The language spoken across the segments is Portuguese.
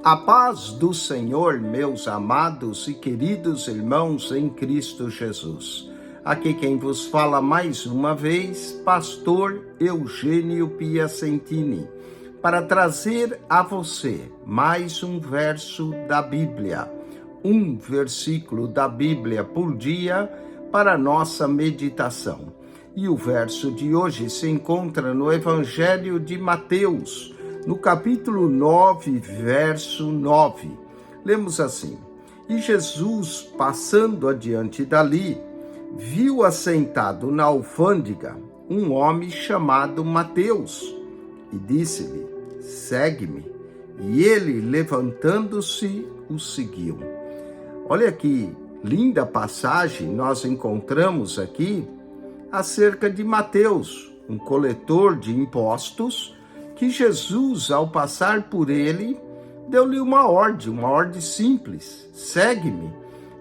A paz do Senhor, meus amados e queridos irmãos em Cristo Jesus. Aqui quem vos fala mais uma vez, pastor Eugênio Piacentini, para trazer a você mais um verso da Bíblia, um versículo da Bíblia por dia para nossa meditação. E o verso de hoje se encontra no Evangelho de Mateus, no capítulo 9, verso 9. Lemos assim: E Jesus, passando adiante dali, viu assentado na alfândega um homem chamado Mateus, e disse-lhe: Segue-me. E ele, levantando-se, o seguiu. Olha que linda passagem nós encontramos aqui acerca de Mateus, um coletor de impostos, que Jesus, ao passar por ele, deu-lhe uma ordem simples: segue-me.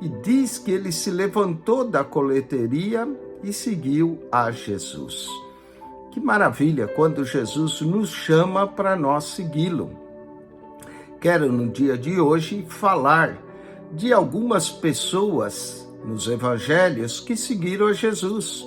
E diz que ele se levantou da coleteria e seguiu a Jesus. Que maravilha quando Jesus nos chama para nós segui-lo. Quero, no dia de hoje, falar de algumas pessoas nos evangelhos que seguiram a Jesus.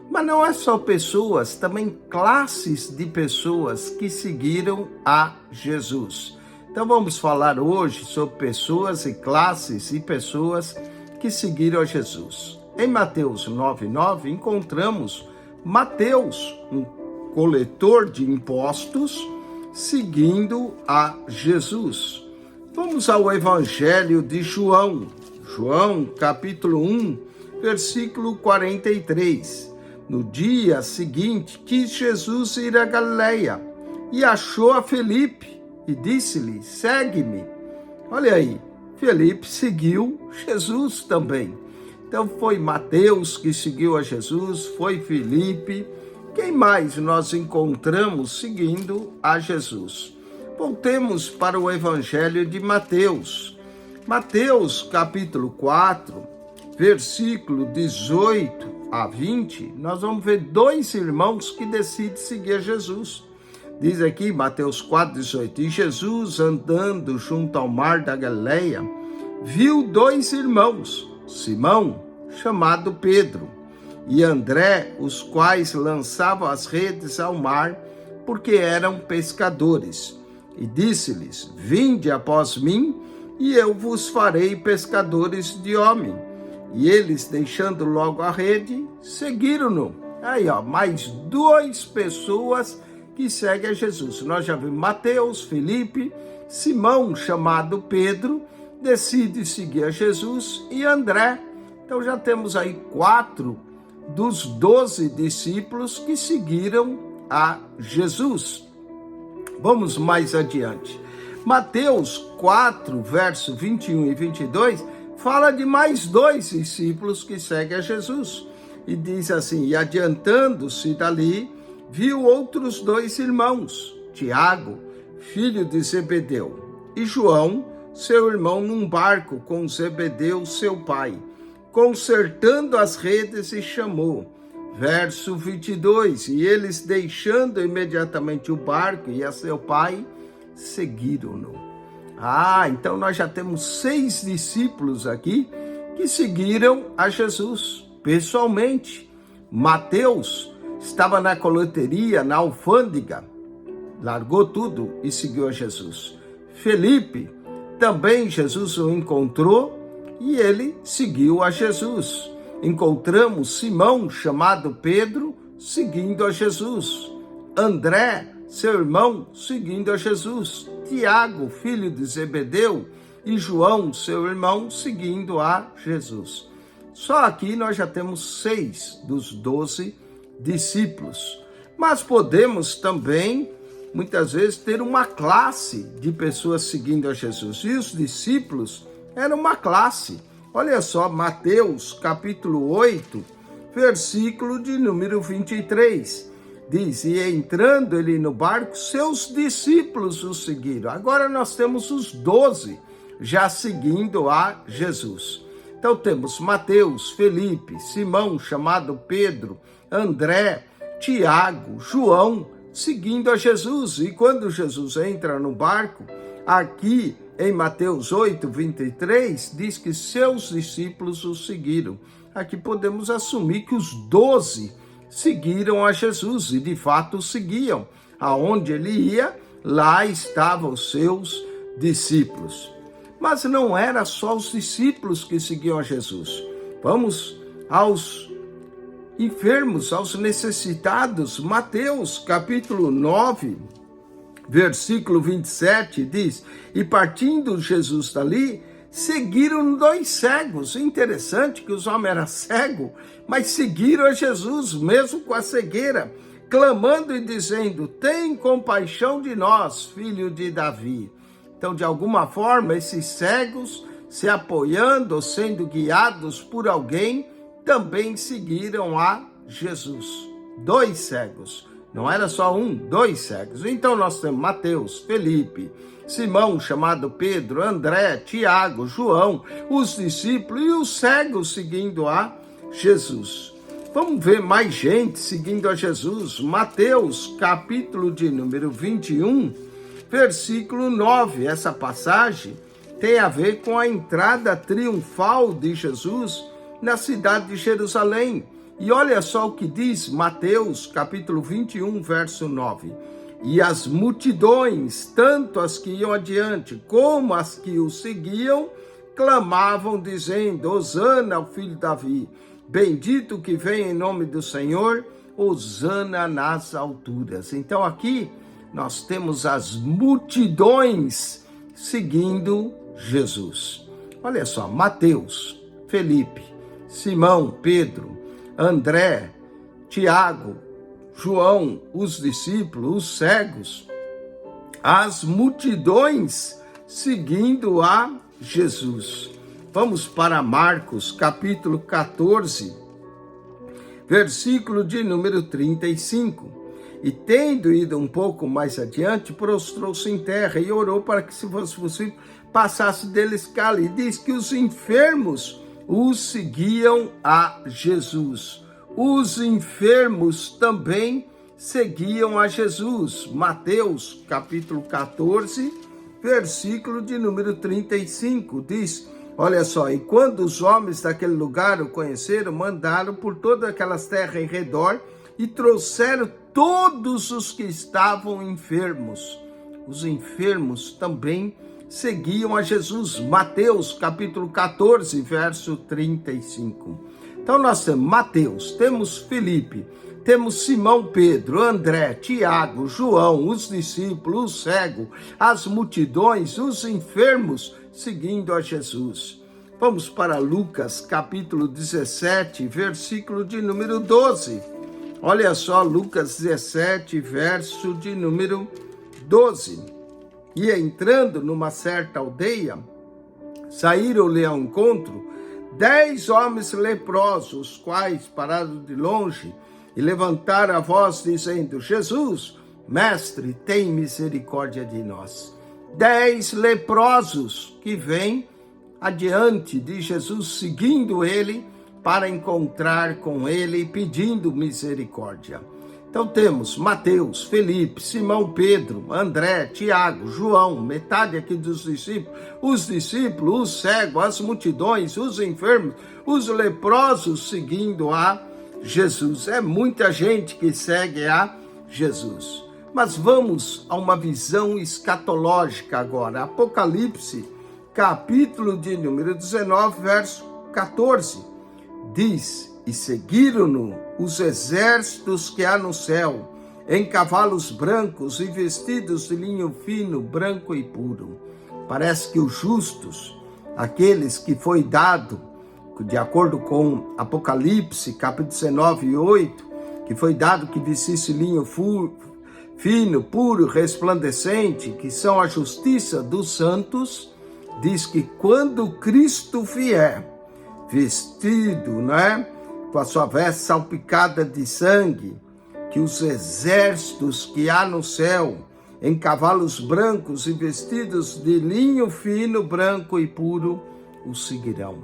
Mas não é só pessoas, também classes de pessoas que seguiram a Jesus. Então vamos falar hoje sobre pessoas e classes e pessoas que seguiram a Jesus. Em Mateus 9:9 encontramos Mateus, um coletor de impostos, seguindo a Jesus. Vamos ao Evangelho de João. João, capítulo 1, versículo 43. No dia seguinte, quis Jesus ir a Galileia e achou a Felipe e disse-lhe: segue-me. Olha aí, Felipe seguiu Jesus também. Então foi Mateus que seguiu a Jesus, foi Felipe. Quem mais nós encontramos seguindo a Jesus? Voltemos para o Evangelho de Mateus. Mateus, capítulo 4, versículo 18 a 20, nós vamos ver dois irmãos que decidem seguir a Jesus. Diz aqui, Mateus 4:18, e Jesus, andando junto ao mar da Galileia, viu dois irmãos, Simão, chamado Pedro, e André, os quais lançavam as redes ao mar, porque eram pescadores. E disse-lhes: vinde após mim, e eu vos farei pescadores de homem. E eles, deixando logo a rede, seguiram-no. Aí, mais duas pessoas que seguem a Jesus. Nós já vimos Mateus, Felipe, Simão, chamado Pedro, decide seguir a Jesus, e André. Então já temos aí 4 dos 12 discípulos que seguiram a Jesus. Vamos mais adiante. Mateus 4, verso 21 e 22, fala de mais 2 discípulos que seguem a Jesus. E diz assim: e adiantando-se dali, viu outros 2 irmãos, Tiago, filho de Zebedeu, e João, seu irmão, num barco com Zebedeu, seu pai, consertando as redes, e chamou. Verso 22, e eles, deixando imediatamente o barco e a seu pai, seguiram-no. Então nós já temos 6 discípulos aqui que seguiram a Jesus pessoalmente. Mateus estava na coleteria, na alfândega, largou tudo e seguiu a Jesus. Felipe, também Jesus o encontrou e ele seguiu a Jesus. Encontramos Simão, chamado Pedro, seguindo a Jesus. André, seu irmão, seguindo a Jesus. Tiago, filho de Zebedeu, e João, seu irmão, seguindo a Jesus. Só aqui nós já temos 6 dos 12 discípulos. Mas podemos também, muitas vezes, ter uma classe de pessoas seguindo a Jesus. E os discípulos eram uma classe. Olha só, Mateus, capítulo 8, versículo de número 23. Diz, e entrando ele no barco, seus discípulos o seguiram. Agora nós temos os 12 já seguindo a Jesus. Então temos Mateus, Felipe, Simão, chamado Pedro, André, Tiago, João, seguindo a Jesus. E quando Jesus entra no barco, aqui em Mateus 8, 23, diz que seus discípulos o seguiram. Aqui podemos assumir que os 12 seguiram a Jesus e de fato seguiam. Aonde ele ia, lá estavam os seus discípulos. Mas não era só os discípulos que seguiam a Jesus. Vamos aos enfermos, aos necessitados. Mateus capítulo 9, versículo 27 diz: e partindo Jesus dali, seguiram 2 cegos. Interessante que os homens eram cegos, mas seguiram a Jesus, mesmo com a cegueira, clamando e dizendo: tem compaixão de nós, filho de Davi. Então, de alguma forma, esses cegos, se apoiando, sendo guiados por alguém, também seguiram a Jesus. 2 cegos. Não era só 1, 2 cegos. Então nós temos Mateus, Felipe, Simão, chamado Pedro, André, Tiago, João, os discípulos e os cegos seguindo a Jesus. Vamos ver mais gente seguindo a Jesus. Mateus, capítulo de número 21, versículo 9. Essa passagem tem a ver com a entrada triunfal de Jesus na cidade de Jerusalém. E olha só o que diz Mateus, capítulo 21, verso 9. E as multidões, tanto as que iam adiante como as que o seguiam, clamavam dizendo: Hosana ao filho de Davi, bendito que vem em nome do Senhor, Hosana nas alturas. Então aqui nós temos as multidões seguindo Jesus. Olha só, Mateus, Felipe, Simão, Pedro, André, Tiago, João, os discípulos, os cegos, as multidões seguindo a Jesus. Vamos para Marcos, capítulo 14, versículo de número 35. E tendo ido um pouco mais adiante, prostrou-se em terra e orou para que, se fosse possível, passasse dele escala. E diz que os enfermos os seguiam a Jesus. Os enfermos também seguiam a Jesus. Mateus, capítulo 14, versículo de número 35, diz: olha só, e quando os homens daquele lugar o conheceram, mandaram por todas aquelas terras em redor e trouxeram todos os que estavam enfermos. Os enfermos também seguiam a Jesus. Mateus, capítulo 14, verso 35. Então nós temos Mateus, temos Felipe, temos Simão, Pedro, André, Tiago, João, os discípulos, os cegos, as multidões, os enfermos seguindo a Jesus. Vamos para Lucas, capítulo 17, versículo de número 12. Olha só, Lucas 17, verso de número 12. E entrando numa certa aldeia, saíram-lhe ao encontro 10 homens leprosos, os quais, parados de longe, e levantaram a voz, dizendo: Jesus, mestre, tem misericórdia de nós. 10 leprosos que vêm adiante de Jesus, seguindo ele, para encontrar com ele, pedindo misericórdia. Então temos Mateus, Felipe, Simão, Pedro, André, Tiago, João, metade aqui dos discípulos, os cegos, as multidões, os enfermos, os leprosos seguindo a Jesus. É muita gente que segue a Jesus. Mas vamos a uma visão escatológica agora. Apocalipse, capítulo de número 19, verso 14. Diz: e seguiram-no os exércitos que há no céu, em cavalos brancos e vestidos de linho fino, branco e puro. Parece que os justos, aqueles que foi dado, de acordo com Apocalipse, capítulo 19, 8, que foi dado que vestisse linho fino, puro, resplandecente, que são a justiça dos santos, diz que quando Cristo vier, vestido, com a sua veste salpicada de sangue, que os exércitos que há no céu, em cavalos brancos e vestidos de linho fino, branco e puro, o seguirão.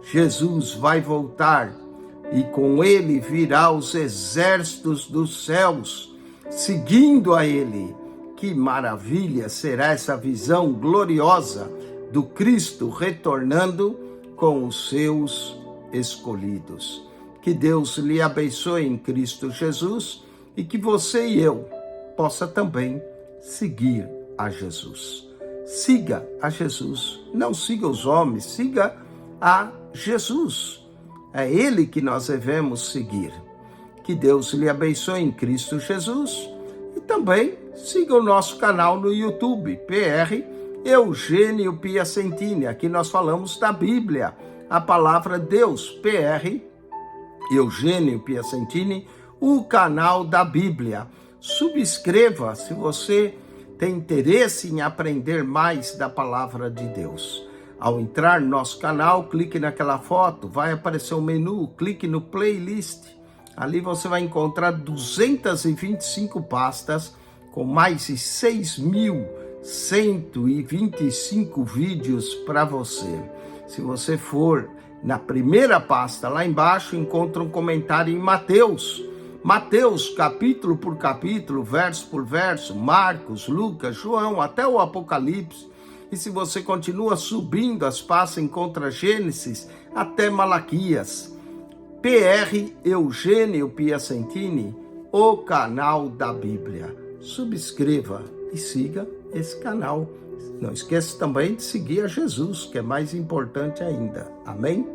Jesus vai voltar e com ele virá os exércitos dos céus, seguindo a ele. Que maravilha será essa visão gloriosa do Cristo retornando com os seus escolhidos. Que Deus lhe abençoe em Cristo Jesus e que você e eu possa também seguir a Jesus. Siga a Jesus, não siga os homens, siga a Jesus. É Ele que nós devemos seguir. Que Deus lhe abençoe em Cristo Jesus e também siga o nosso canal no YouTube, PR Eugênio Piacentini. Aqui nós falamos da Bíblia, a palavra Deus, PR Eugênio Piacentini, o canal da Bíblia. Subscreva se você tem interesse em aprender mais da palavra de Deus. Ao entrar no nosso canal, clique naquela foto, vai aparecer um menu, clique no playlist. Ali você vai encontrar 225 pastas com mais de 6.125 vídeos para você. Se você for na primeira pasta, lá embaixo, encontra um comentário em Mateus. Mateus, capítulo por capítulo, verso por verso, Marcos, Lucas, João, até o Apocalipse. E se você continua subindo as pastas, encontra Gênesis até Malaquias. PR Eugênio Piacentini, o canal da Bíblia. Subscreva e siga esse canal. Não esqueça também de seguir a Jesus, que é mais importante ainda. Amém?